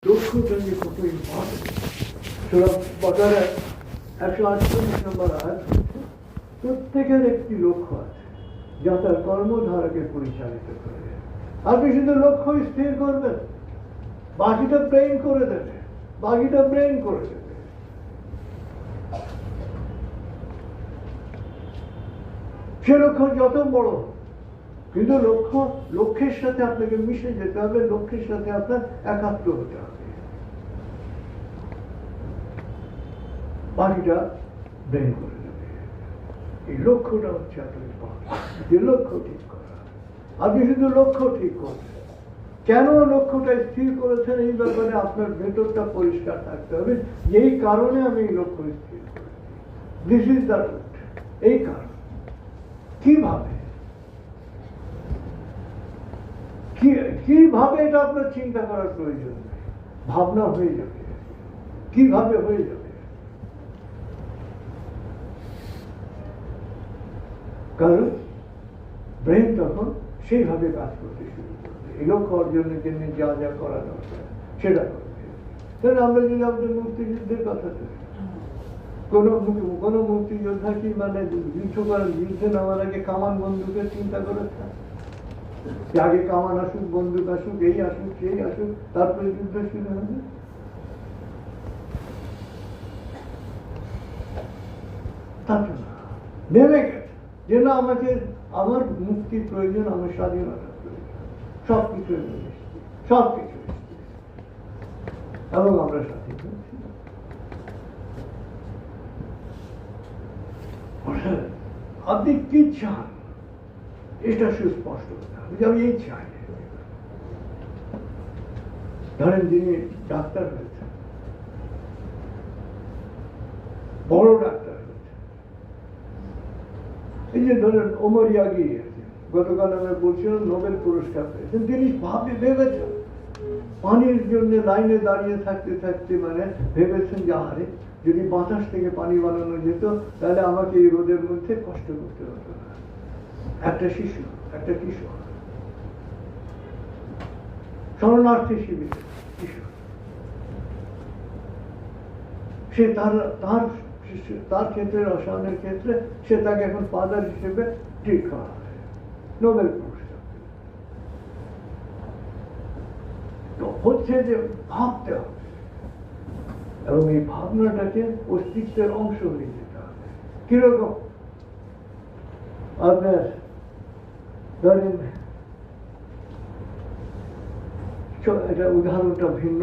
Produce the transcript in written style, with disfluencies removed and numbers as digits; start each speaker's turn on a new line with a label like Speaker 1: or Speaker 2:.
Speaker 1: লক্ষ্যটা যে কত ইম্পর্টেন্ট। সূরা বাকারা 148 নম্বর আয়াত, প্রত্যেকের একটি লক্ষ্য আছে যা তার কর্মধারাকে পরিচালিত করে। আপনি শুধু লক্ষ্য স্থির করবেন, বাকিটা ব্রেন করে দেবে, বাকিটা ব্রেন করে দেবে। সে লক্ষ্য যত বড়, কিন্তু লক্ষ্যের সাথে আপনাকে মিশে যেতে হবে, লক্ষ্যের সাথে আপনার একাত্ম হতে হবে। বাকিটা ব্রেন করে দেবে। এই লক্ষ্যটা হচ্ছে আপনার যে লক্ষ্য ঠিক করা। আপনি শুধু লক্ষ্য ঠিক করছেন, কেন লক্ষ্যটা স্থির করেছেন এই ব্যাপারে আপনার ভেতরটা পরিষ্কার থাকতে হবে। এই কারণে আমি এই লক্ষ্য স্থির করেছি, দিস ইজ দ্য রুট। এই কারণ কিভাবে এটা আপনার চিন্তা করার প্রয়োজন নেই, ভাবনা হয়ে যাবে। কিভাবে হয়ে যাবে, কারণ ব্রেন তখন সেইভাবে কাজ করতে শুরু করবে। এই লক্ষ্য অর্জনের জন্য যা যা করা দরকার সেটা করবে। তাহলে আমরা যদি আমাদের মুক্তিযুদ্ধের কথা বলি, কোন মুক্তিযোদ্ধা কি মানে যুদ্ধে নামার আগে কামান বন্দুকের চিন্তা করেছে? আগে কামান আসুক, বন্দুক আসুক, এই আসুক, সেই আসুক, তারপরে যুদ্ধ শুরু হবে? তা তো না, নেমে গেছে যে না, আমাকে আমার মুক্তির প্রয়োজন, আমার স্বাধীনতার প্রয়োজন, সবকিছু সবকিছু, এবং আমরা স্বাধীন হয়েছি। আপনি কি চান এটা সুস্পষ্ট হতে হবে যে আমি এই চাই। ধরেন যিনি ডাক্তার হয়েছেন, বড় ডাক্তার হয়েছেন, এই যে ধরেন ওমর ইয়াগি গতকাল আমরা বলছিলাম নোবেল পুরস্কার পেয়েছেন। তিনি ভেবেছেন পানির জন্য লাইনে দাঁড়িয়ে থাকতে থাকতে মানে ভেবেছেন যে আরে যদি বাতাস থেকে পানি বানানো যেত তাহলে আমাকে এই রোদের মধ্যে কষ্ট করতে হতো না। একটা শিশু, একটা কিশোর, শরণার্থী শিবির কিশোর, সে তার ক্ষেত্রে, রসায়নের ক্ষেত্রে সে তাকে এখন ফাদার হিসেবে ট্রিট করা হয়, নোবেল পুরস্কার। তো হচ্ছে যে ভাবতে হবে, এবং এই ভাবনাটাকে অস্তিত্বের অংশ হয়ে যেতে হবে। কিরকম? আপনার ধরেন এটা উদাহরণটা ভিন্ন।